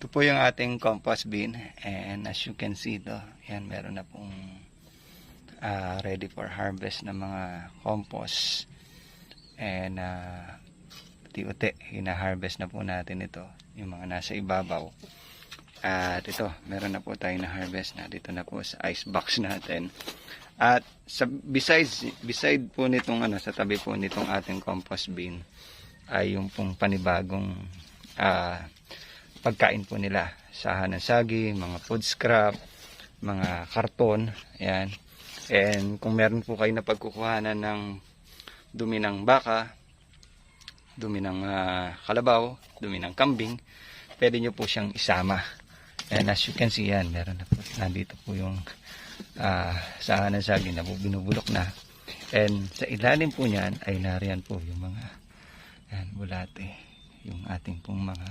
Ito po yung ating compost bin, and as you can see ito, yan, meron na pong ready for harvest na mga compost, and uti-uti hina-harvest na po natin ito, yung mga nasa ibabaw. At ito, meron na po tayong na-harvest na dito na po sa ice box natin. At beside po nitong sa tabi po nitong ating compost bin ay yung pong panibagong pagkain po nila, sahan ng saging, mga food scrap, mga karton, ayan. And kung meron po kayo na pagkukuhanan ng dumi ng baka, dumi ng kalabaw, dumi ng kambing, pwede nyo po siyang isama. And as you can see, yan, meron na po, nandito po yung sahan ng saging na po binubulok na. And sa ilalim po niyan ay nariyan po yung mga bulate, yung ating pong mga